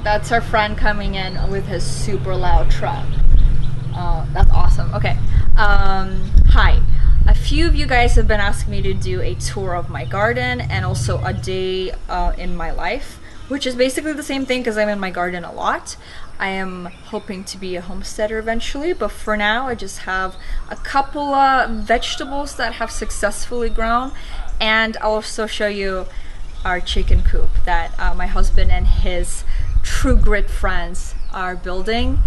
That's our friend coming in with his super loud truck. That's awesome. Okay. Hi. A few of you guys have been asking me to do a tour of my garden and also a day in my life, which is basically the same thing because I'm in my garden a lot. I am hoping to be a homesteader eventually, but for now I just have a couple of vegetables that have successfully grown, and I'll also show you our chicken coop that my husband and his True Grit friends are building,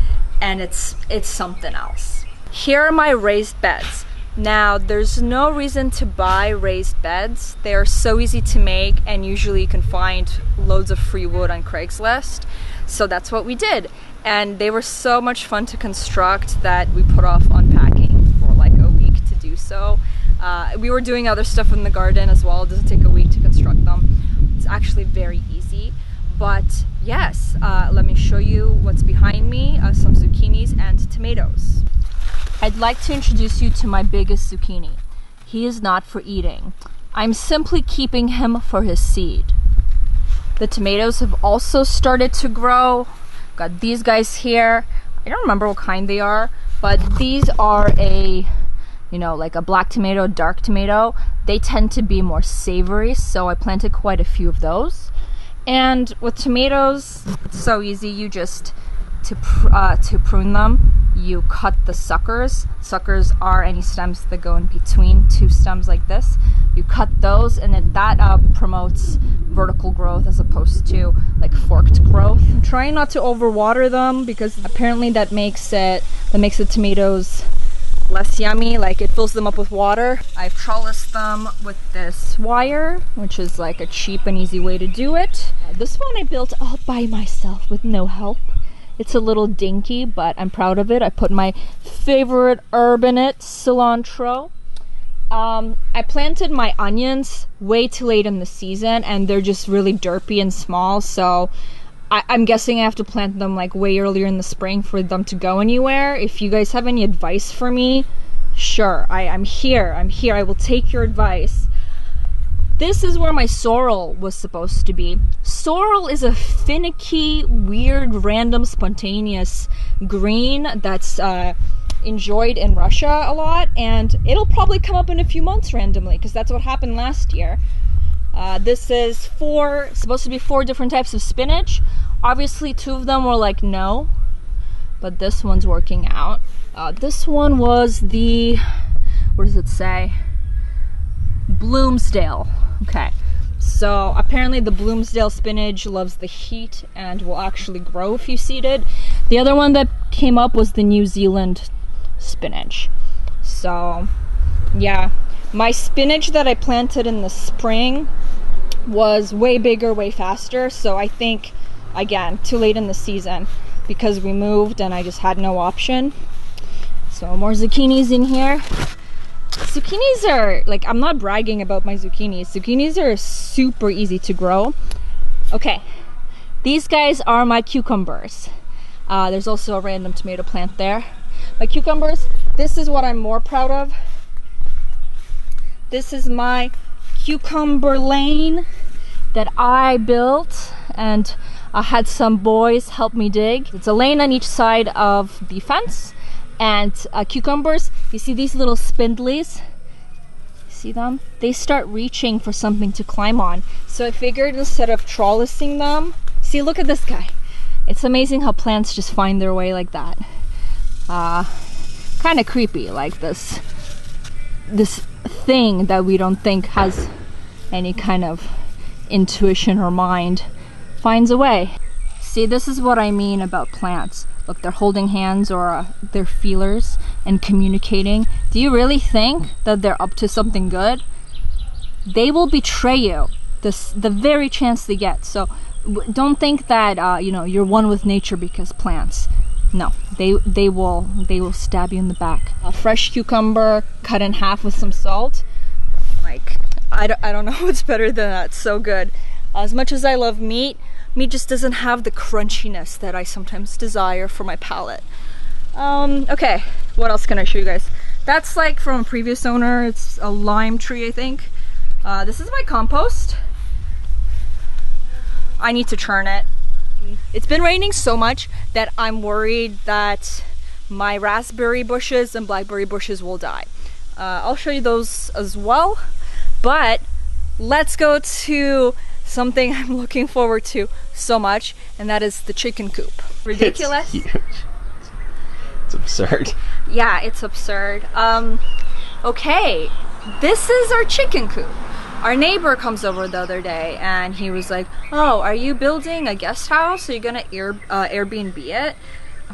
and it's something else. Here are my raised beds. Now, there's no reason to buy raised beds. They are so easy to make, and usually you can find loads of free wood on Craigslist. So that's what we did. And they were so much fun to construct that we put off unpacking for like a week to do so. We were doing other stuff in the garden as well. It doesn't take a week to construct them. It's actually very easy. But yes, let me show you what's behind me, some zucchinis and tomatoes. I'd like to introduce you to my biggest zucchini. He is not for eating. I'm simply keeping him for his seed. The tomatoes have also started to grow. Got these guys here. I don't remember what kind they are, but these are like a black tomato, dark tomato. They tend to be more savory, so I planted quite a few of those. And with tomatoes, it's so easy. You just, to prune them, you cut the suckers. Suckers are any stems that go in between two stems like this. You cut those, and that promotes vertical growth as opposed to like forked growth. I'm trying not to overwater them because apparently that makes the tomatoes less yummy, like it fills them up with water. I've trellised them with this wire, which is like a cheap and easy way to do it. This one I built all by myself with no help. It's a little dinky, but I'm proud of it. I put my favorite herb in it, cilantro. I planted my onions way too late in the season, and they're just really derpy and small, so I'm guessing I have to plant them like way earlier in the spring for them to go anywhere. If you guys have any advice for me, sure, I'm here. I will take your advice. This is where my sorrel was supposed to be. Sorrel is a finicky, weird, random, spontaneous green that's enjoyed in Russia a lot, and it'll probably come up in a few months randomly because that's what happened last year. This is supposed to be 4 different types of spinach. Obviously 2 of them were like no, but this one's working out. This one was what does it say? Bloomsdale. Okay, so apparently the Bloomsdale spinach loves the heat and will actually grow if you seed it. The other one that came up was the New Zealand spinach. So yeah, my spinach that I planted in the spring was way bigger, way faster. So I think, again, too late in the season because we moved and I just had no option. So more zucchinis in here. Zucchinis are, like, I'm not bragging about my zucchinis. Zucchinis are super easy to grow. Okay, these guys are my cucumbers. There's also a random tomato plant there. My cucumbers, this is what I'm more proud of. This is my cucumber lane that I built, and I had some boys help me dig. It's a lane on each side of the fence. And cucumbers, you see these little spindlies? See them? They start reaching for something to climb on. So I figured instead of trellising them, see, look at this guy. It's amazing how plants just find their way like that. Kind of creepy, like this thing that we don't think has any kind of intuition or mind finds a way. See, this is what I mean about plants. Look, they're holding hands or they're feelers and communicating. Do you really think that they're up to something good? They will betray you the very chance they get. So don't think that you're one with nature because plants. No, they will stab you in the back. A fresh cucumber cut in half with some salt. Like, I don't know what's better than that. It's so good. As much as I love meat just doesn't have the crunchiness that I sometimes desire for my palate. Okay, what else can I show you guys? That's like from a previous owner. It's a lime tree, I think. This is my compost. I need to churn it. It's been raining so much that I'm worried that my raspberry bushes and blackberry bushes will die. I'll show you those as well, but let's go to something I'm looking forward to so much, and that is the chicken coop. Ridiculous? It's huge. It's absurd. Yeah, it's absurd. Okay, this is our chicken coop. Our neighbor comes over the other day and he was like, oh, are you building a guest house? Are you gonna Airbnb it?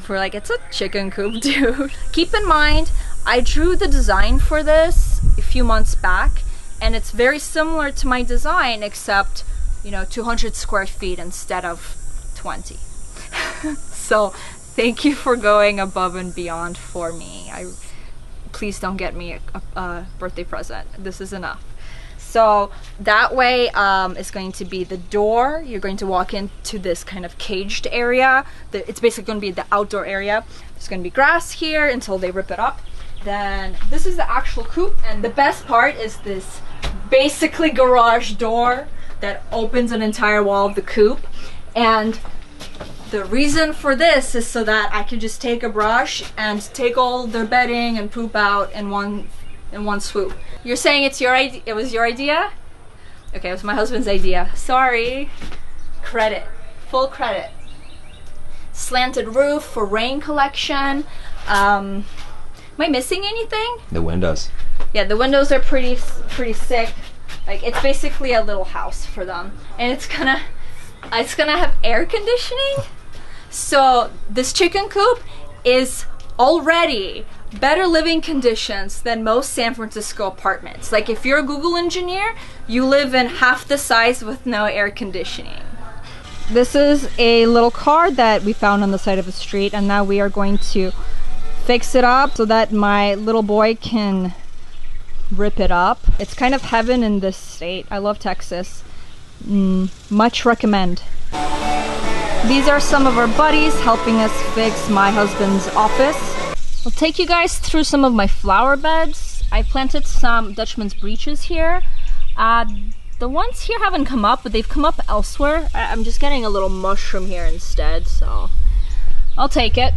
We're like, it's a chicken coop, dude. Keep in mind, I drew the design for this a few months back, and it's very similar to my design, except, you know, 200 square feet instead of 20. So thank you for going above and beyond for me. Please don't get me a birthday present. This is enough. So that way is going to be the door. You're going to walk into this kind of caged area. It's basically going to be the outdoor area. There's going to be grass here until they rip it up. Then this is the actual coop, and the best part is this basically garage door that opens an entire wall of the coop. And the reason for this is so that I can just take a brush and take all their bedding and poop out in one swoop. You're saying it's your idea? It was your idea? Okay, it was my husband's idea. Sorry. Credit. Full credit. Slanted roof for rain collection. Am I missing anything? The windows. Yeah, the windows are pretty sick. Like, it's basically a little house for them, and it's gonna have air conditioning. So this chicken coop is already better living conditions than most San Francisco apartments. Like, if you're a Google engineer, you live in half the size with no air conditioning. This is a little car that we found on the side of the street, and now we are going to fix it up so that my little boy can rip it up. It's kind of heaven in this state. I love Texas. Much recommend. These are some of our buddies helping us fix my husband's office. I'll take you guys through some of my flower beds. I planted some Dutchman's breeches here. The ones here haven't come up, but they've come up elsewhere. I'm just getting a little mushroom here instead, so I'll take it.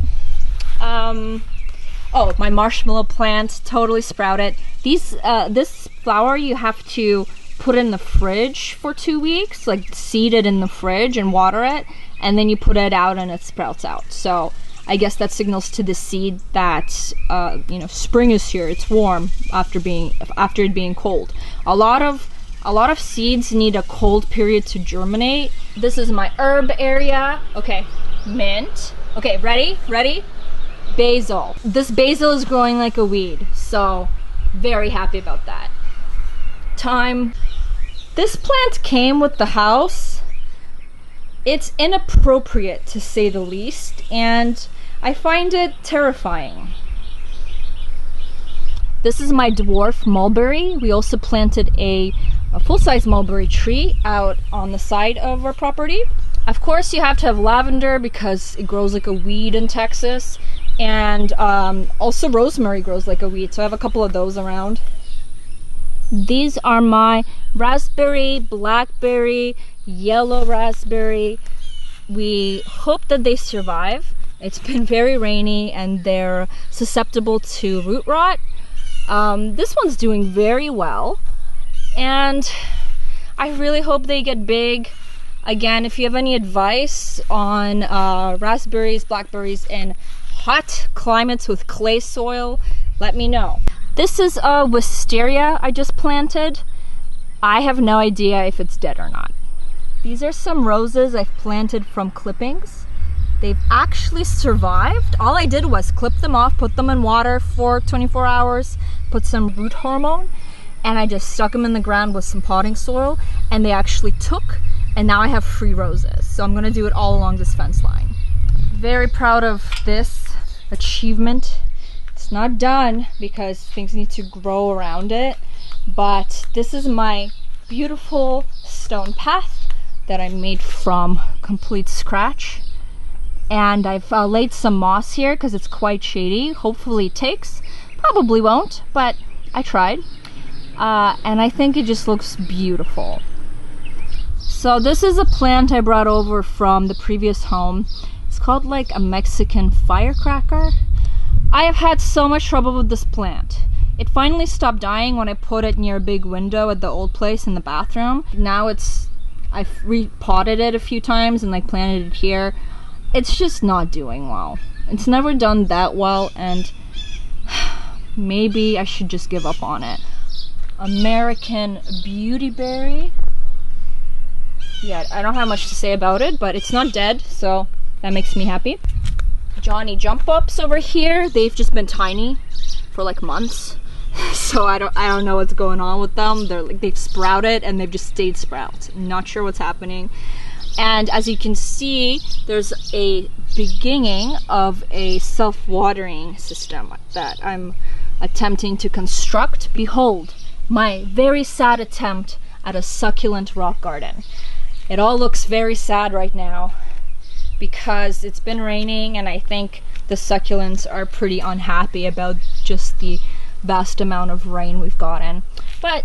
Oh, my marshmallow plant totally sprouted. This flower you have to put in the fridge for 2 weeks, like seed it in the fridge and water it, and then you put it out and it sprouts out. So I guess that signals to the seed that you know, spring is here. It's warm after it being cold. A lot of seeds need a cold period to germinate. This is my herb area. Okay, mint. Okay, ready? Basil. This basil is growing like a weed, so very happy about that. Thyme. This plant came with the house. It's inappropriate to say the least, and I find it terrifying. This is my dwarf mulberry. We also planted a full-size mulberry tree out on the side of our property. Of course, you have to have lavender because it grows like a weed in Texas, and also rosemary grows like a weed, so I have a couple of those around. These are my raspberry, blackberry, yellow raspberry. We hope that they survive. It's been very rainy and they're susceptible to root rot. This one's doing very well, and I really hope they get big. Again, if you have any advice on raspberries, blackberries in hot climates with clay soil, let me know. This is a wisteria I just planted. I have no idea if it's dead or not. These are some roses I've planted from clippings. They've actually survived. All I did was clip them off, put them in water for 24 hours, put some root hormone, and I just stuck them in the ground with some potting soil, and they actually took, and now I have free roses. So I'm gonna do it all along this fence line. Very proud of this achievement. It's not done because things need to grow around it, but this is my beautiful stone path that I made from complete scratch. And I've laid some moss here because it's quite shady. Hopefully it takes. Probably won't, but I tried. And I think it just looks beautiful. So this is a plant I brought over from the previous home. It's called like a Mexican firecracker. I have had so much trouble with this plant. It finally stopped dying when I put it near a big window at the old place in the bathroom. Now I've repotted it a few times and like planted it here. It's just not doing well. It's never done that well, and maybe I should just give up on it. American beautyberry. Yeah, I don't have much to say about it, but it's not dead, so that makes me happy. Johnny jump ups over here. They've just been tiny for like months, so I don't know what's going on with them. They've sprouted and they've just stayed sprouts. Not sure what's happening. And as you can see, there's a beginning of a self-watering system that I'm attempting to construct. Behold, my very sad attempt at a succulent rock garden. It all looks very sad right now because it's been raining, and I think the succulents are pretty unhappy about just the vast amount of rain we've gotten. But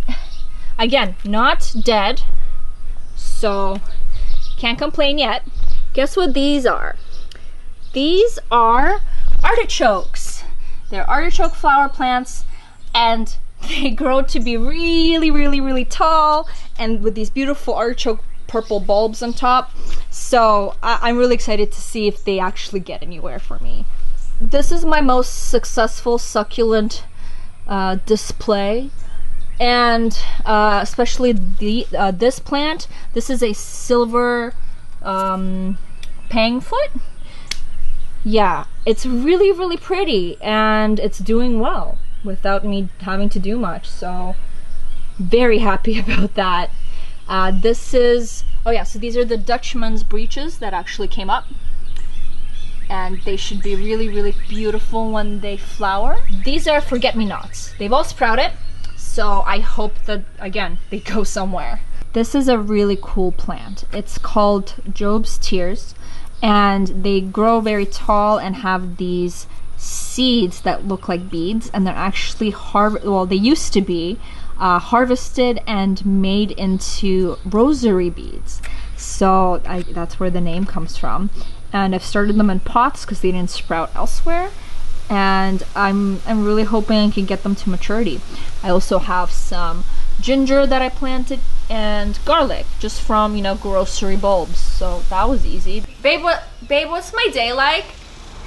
again, not dead, so can't complain yet. Guess what these are? These are artichokes. They're artichoke flower plants, and they grow to be really tall, and with these beautiful artichoke purple bulbs on top. So I'm really excited to see if they actually get anywhere for me. This is my most successful succulent display, and especially this plant. This is a silver pangfoot. Yeah, it's really pretty, and it's doing well without me having to do much, so very happy about that. This is, oh yeah, so these are the Dutchman's breeches that actually came up, and they should be really beautiful when they flower. These are forget-me-nots. They've all sprouted, so I hope that, again, they go somewhere. This is a really cool plant. It's called Job's Tears, and they grow very tall and have these seeds that look like beads, and they're actually they used to be harvested and made into rosary beads. So that's where the name comes from. And I've started them in pots because they didn't sprout elsewhere, and I'm really hoping I can get them to maturity. I also have some ginger that I planted and garlic just from, you know, grocery bulbs. So that was easy. Babe, what's my day like?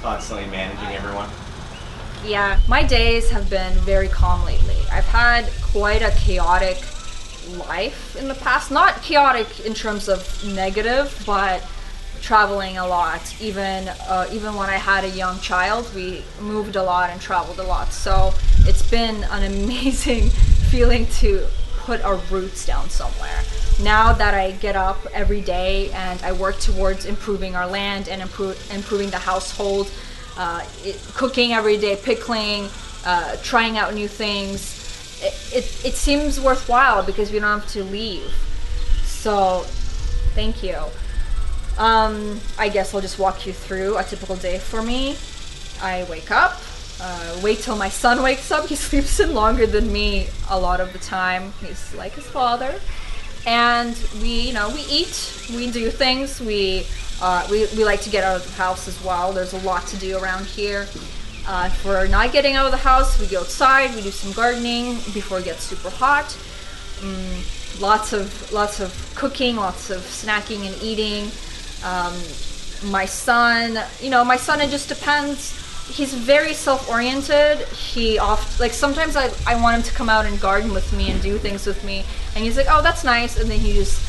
Constantly managing everyone. Yeah, my days have been very calm lately. I've had quite a chaotic life in the past. Not chaotic in terms of negative, but traveling a lot. Even when I had a young child, we moved a lot and traveled a lot. So it's been an amazing feeling to put our roots down somewhere. Now that I get up every day and I work towards improving our land and improving the household, cooking every day, pickling, trying out new things, it seems worthwhile because we don't have to leave. So thank you. I guess I'll just walk you through a typical day for me. I wake up, wait till my son wakes up. He sleeps in longer than me a lot of the time. He's like his father. And we eat, we do things, we like to get out of the house as well. There's a lot to do around here. If we're not getting out of the house, we go outside, we do some gardening before it gets super hot. Lots of cooking, lots of snacking and eating. My son, it just depends. He's very self-oriented. Sometimes I want him to come out and garden with me and do things with me, and he's like, oh, that's nice, and then he just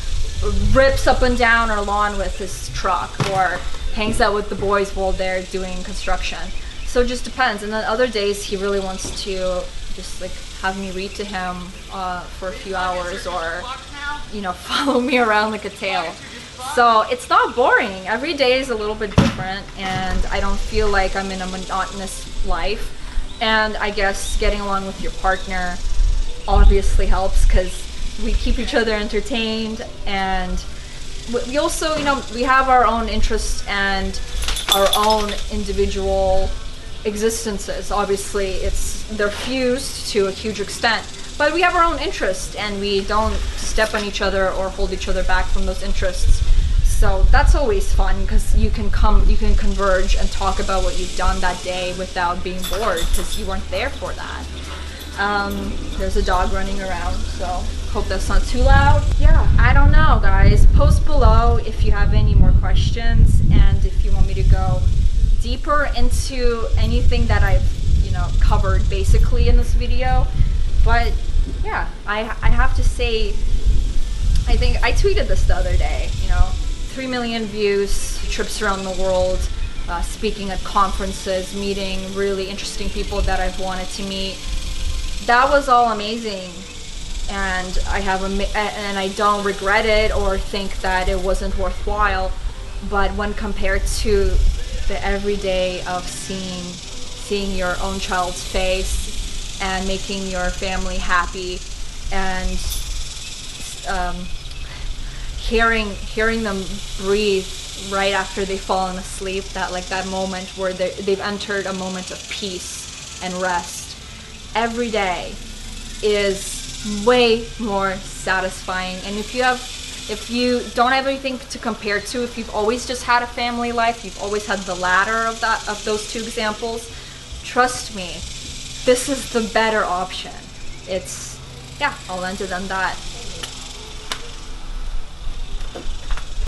rips up and down our lawn with his truck or hangs out with the boys while they're doing construction. So it just depends. And then other days he really wants to just like have me read to him for a few hours, or follow me around like a tail. So it's not boring. Every day is a little bit different, and I don't feel like I'm in a monotonous life. And I guess getting along with your partner obviously helps because we keep each other entertained, and we also, we have our own interests and our own individual existences. Obviously they're fused to a huge extent, but we have our own interests, and we don't step on each other or hold each other back from those interests. So that's always fun, because you can converge and talk about what you've done that day without being bored, because you weren't there for that. There's a dog running around, so hope that's not too loud. Yeah, I don't know, guys. Post below if you have any more questions, and if you want me to go deeper into anything that I've covered basically in this video. But yeah, I have to say, I think I tweeted this the other day, 3 million views, trips around the world, speaking at conferences, meeting really interesting people that I've wanted to meet. That was all amazing, and I don't regret it or think that it wasn't worthwhile. But when compared to the everyday of seeing your own child's face and making your family happy, and hearing them breathe right after they've fallen asleep, that moment where they've entered a moment of peace and rest every day is way more satisfying. And if you don't have anything to compare to, if you've always just had a family life, you've always had the latter of those two examples, trust me, this is the better option. I'll end it on that.